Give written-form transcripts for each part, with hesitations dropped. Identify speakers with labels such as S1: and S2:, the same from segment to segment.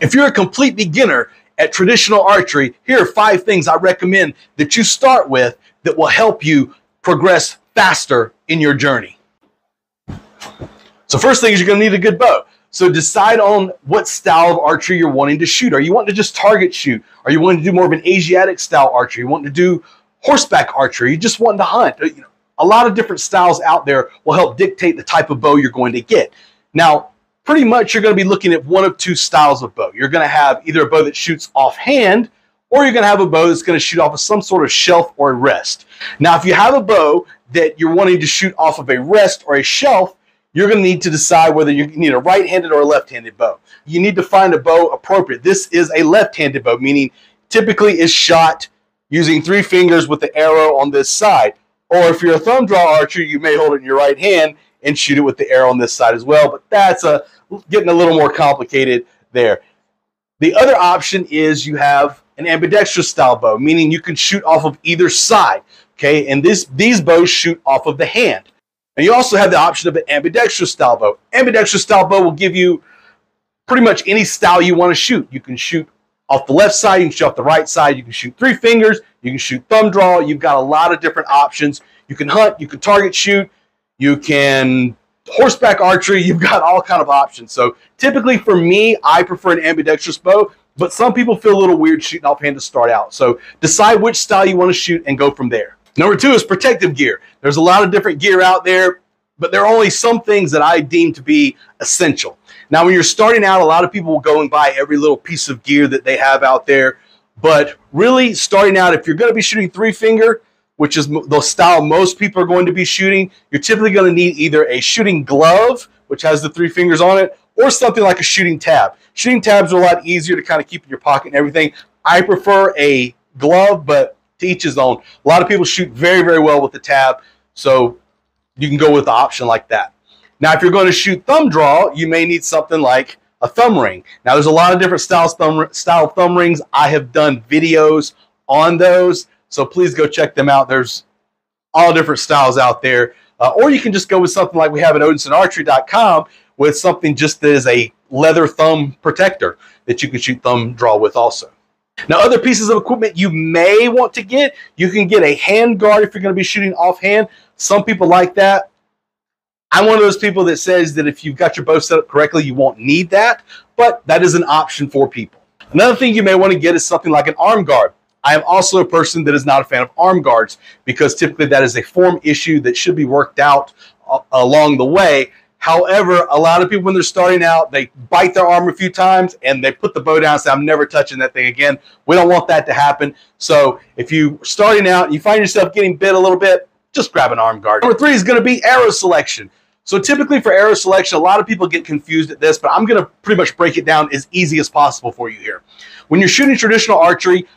S1: If you're a complete beginner at traditional archery, here are 5 things I recommend that you start with that will help you progress faster in your journey. So first thing is you're going to need a good bow. So decide on what style of archery you're wanting to shoot. Are you wanting to just target shoot? Are you wanting to do more of an Asiatic style archery? Are you wanting to do horseback archery? Are you just wanting to hunt? A lot of different styles out there will help dictate the type of bow you're going to get. Now, pretty much you're going to be looking at one of 2 styles of bow. You're going to have either a bow that shoots offhand, or you're going to have a bow that's going to shoot off of some sort of shelf or a rest. Now, if you have a bow that you're wanting to shoot off of a rest or a shelf, you're going to need to decide whether you need a right-handed or a left-handed bow. You need to find a bow appropriate. This is a left-handed bow, meaning typically is shot using 3 fingers with the arrow on this side. Or if you're a thumb draw archer, you may hold it in your right hand and shoot it with the arrow on this side as well. But that's getting a little more complicated there. The other option is you have an ambidextrous style bow, meaning you can shoot off of either side. Okay, and these bows shoot off of the hand. And you also have the option of an ambidextrous style bow. Ambidextrous style bow will give you pretty much any style you want to shoot. You can shoot off the left side, you can shoot off the right side, you can shoot 3 fingers, you can shoot thumb draw. You've got a lot of different options. You can hunt, you can target shoot, you can horseback archery. You've got all kind of options. So typically for me, I prefer an ambidextrous bow, but some people feel a little weird shooting offhand to start out. So decide which style you want to shoot and go from there. Number 2 is protective gear. There's a lot of different gear out there, but there are only some things that I deem to be essential. Now, when you're starting out, a lot of people will go and buy every little piece of gear that they have out there. But really, starting out, if you're going to be shooting 3-finger, which is the style most people are going to be shooting, you're typically going to need either a shooting glove, which has the 3 fingers on it, or something like a shooting tab. Shooting tabs are a lot easier to kind of keep in your pocket and everything. I prefer a glove, but to each his own. A lot of people shoot very, very well with the tab, so you can go with the option like that. Now, if you're going to shoot thumb draw, you may need something like a thumb ring. Now, there's a lot of different style of thumb rings. I have done videos on those, so please go check them out. There's all different styles out there. Or you can just go with something like we have at OdensonArchery.com with something just that is a leather thumb protector that you can shoot thumb draw with also. Now, other pieces of equipment you may want to get, you can get a hand guard if you're going to be shooting offhand. Some people like that. I'm one of those people that says that if you've got your bow set up correctly, you won't need that, but that is an option for people. Another thing you may want to get is something like an arm guard. I am also a person that is not a fan of arm guards because typically that is a form issue that should be worked out along the way. However, a lot of people when they're starting out, they bite their arm a few times and they put the bow down and say, I'm never touching that thing again. We don't want that to happen. So if you're starting out and you find yourself getting bit a little bit, just grab an arm guard. Number 3 is going to be arrow selection. So typically for arrow selection, a lot of people get confused at this, but I'm going to pretty much break it down as easy as possible for you here. When you're shooting traditional archery,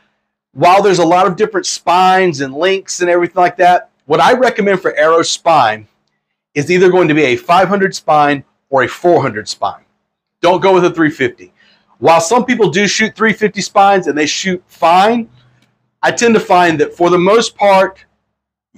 S1: while there's a lot of different spines and links and everything like that, what I recommend for arrow spine is either going to be a 500 spine or a 400 spine. Don't go with a 350. While some people do shoot 350 spines and they shoot fine, I tend to find that for the most part,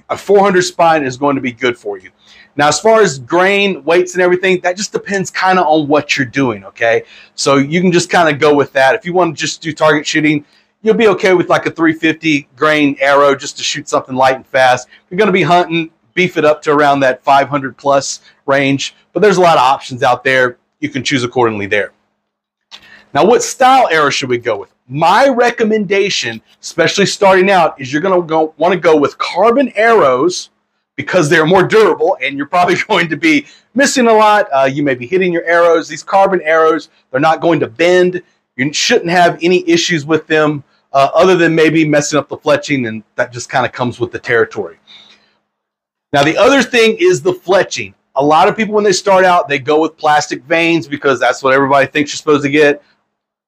S1: a 400 spine is going to be good for you. Now, as far as grain, weights, and everything, that just depends kind of on what you're doing, okay? So you can just kind of go with that. If you want to just do target shooting, you'll be okay with like a 350 grain arrow just to shoot something light and fast. If you're going to be hunting, beef it up to around that 500 plus range. But there's a lot of options out there. You can choose accordingly there. Now, what style arrow should we go with? My recommendation, especially starting out, is you're going to want to go with carbon arrows because they're more durable and you're probably going to be missing a lot. You may be hitting your arrows. These carbon arrows, they're not going to bend. You shouldn't have any issues with them other than maybe messing up the fletching, and that just kind of comes with the territory. Now, the other thing is the fletching. A lot of people, when they start out, they go with plastic vanes because that's what everybody thinks you're supposed to get.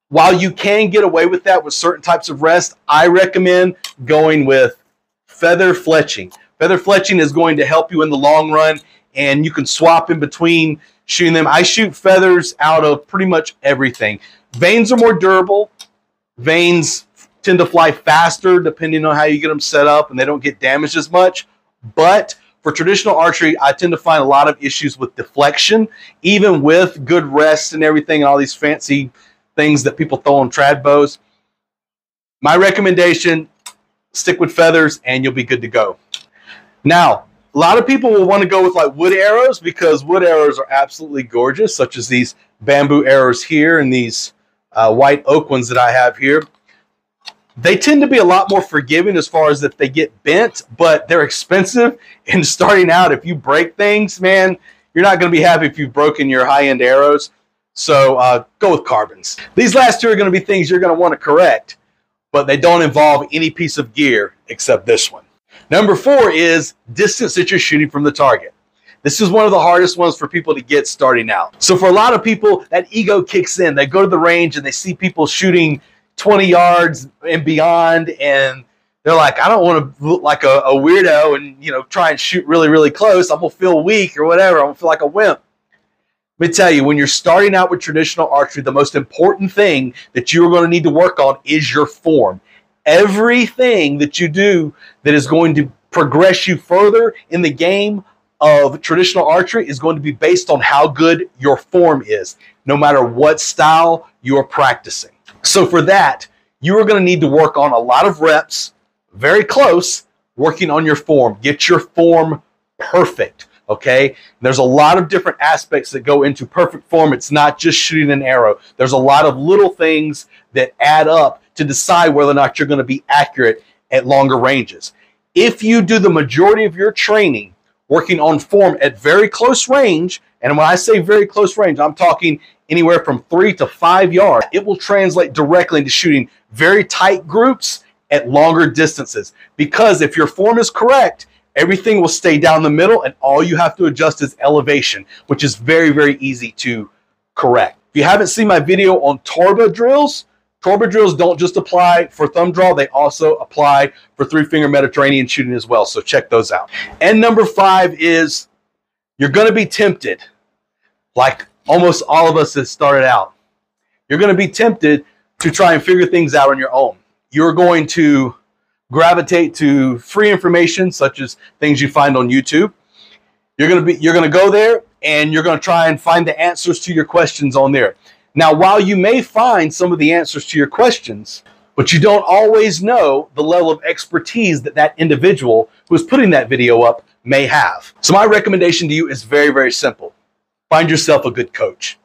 S1: While you can get away with that with certain types of rest, I recommend going with feather fletching. Feather fletching is going to help you in the long run, and you can swap in between shooting them. I shoot feathers out of pretty much everything. Vanes are more durable. Vanes tend to fly faster depending on how you get them set up, and they don't get damaged as much. But for traditional archery, I tend to find a lot of issues with deflection, even with good rest and everything, and all these fancy things that people throw on trad bows. My recommendation, stick with feathers and you'll be good to go. Now, a lot of people will want to go with like wood arrows because wood arrows are absolutely gorgeous, such as these bamboo arrows here and these white oak ones that I have here. They tend to be a lot more forgiving as far as if they get bent, but they're expensive. And starting out, if you break things, man, you're not going to be happy if you've broken your high-end arrows. So go with carbons. These last two are going to be things you're going to want to correct, but they don't involve any piece of gear except this one. Number 4 is distance that you're shooting from the target. This is one of the hardest ones for people to get starting out. So for a lot of people, that ego kicks in. They go to the range and they see people shooting 20 yards and beyond, and they're like, I don't want to look like a weirdo and, you know, try and shoot really, really close. I'm going to feel weak or whatever. I'm going to feel like a wimp. Let me tell you, when you're starting out with traditional archery, the most important thing that you're going to need to work on is your form. Everything that you do that is going to progress you further in the game of traditional archery is going to be based on how good your form is, no matter what style you are practicing. So for that, you are going to need to work on a lot of reps, very close, working on your form. Get your form perfect, okay? There's a lot of different aspects that go into perfect form. It's not just shooting an arrow. There's a lot of little things that add up to decide whether or not you're going to be accurate at longer ranges. If you do the majority of your training working on form at very close range, and when I say very close range, I'm talking anywhere from 3 to 5 yards, it will translate directly into shooting very tight groups at longer distances. Because if your form is correct, everything will stay down the middle, and all you have to adjust is elevation, which is very, very easy to correct. If you haven't seen my video on torba drills don't just apply for thumb draw, they also apply for 3-finger Mediterranean shooting as well, so check those out. And number 5 is you're going to be tempted, like almost all of us that started out. You're going to be tempted to try and figure things out on your own. You're going to gravitate to free information, such as things you find on YouTube. You're going to go there and you're going to try and find the answers to your questions on there. Now, while you may find some of the answers to your questions, but you don't always know the level of expertise that that individual who is putting that video up may have. So my recommendation to you is very, very simple. Find yourself a good coach.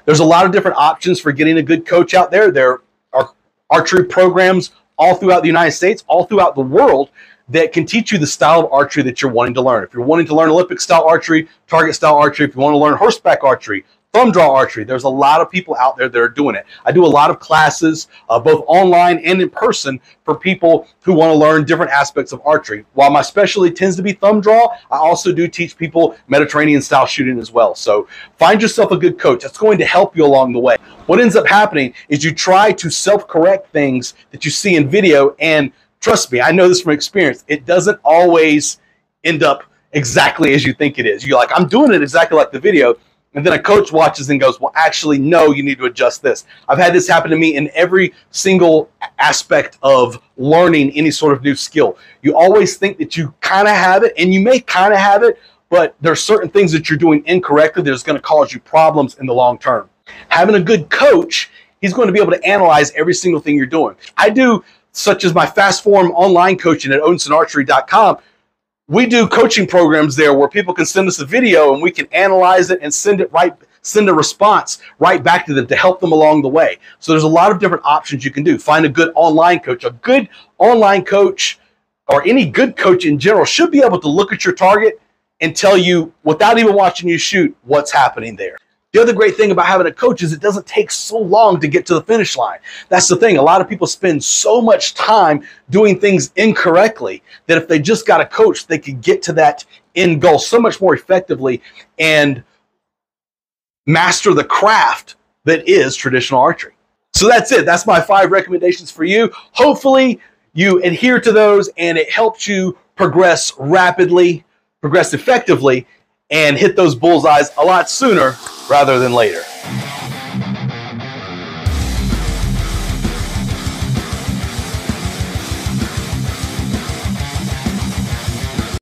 S1: There's a lot of different options for getting a good coach out there. There are archery programs all throughout the United States, all throughout the world, that can teach you the style of archery that you're wanting to learn. If you're wanting to learn Olympic style archery, target style archery, if you want to learn horseback archery, thumb draw archery, there's a lot of people out there that are doing it. I do a lot of classes, both online and in person, for people who want to learn different aspects of archery. While my specialty tends to be thumb draw, I also do teach people Mediterranean style shooting as well. So find yourself a good coach. That's going to help you along the way. What ends up happening is you try to self-correct things that you see in video, and trust me, I know this from experience, it doesn't always end up exactly as you think it is. You're like, I'm doing it exactly like the video. And then a coach watches and goes, well, actually, no, you need to adjust this. I've had this happen to me in every single aspect of learning any sort of new skill. You always think that you kind of have it, and you may kind of have it, but there are certain things that you're doing incorrectly that is going to cause you problems in the long term. Having a good coach, he's going to be able to analyze every single thing you're doing. I do, such as my fast form online coaching at OdensonArchery.com. We do coaching programs there where people can send us a video and we can analyze it and send a response right back to them to help them along the way. So there's a lot of different options you can do. Find a good online coach. A good online coach, or any good coach in general, should be able to look at your target and tell you, without even watching you shoot, what's happening there. The other great thing about having a coach is it doesn't take so long to get to the finish line. That's the thing. A lot of people spend so much time doing things incorrectly that if they just got a coach, they could get to that end goal so much more effectively and master the craft that is traditional archery. So that's it. That's my 5 recommendations for you. Hopefully you adhere to those and it helps you progress rapidly, progress effectively, and hit those bullseyes a lot sooner rather than later.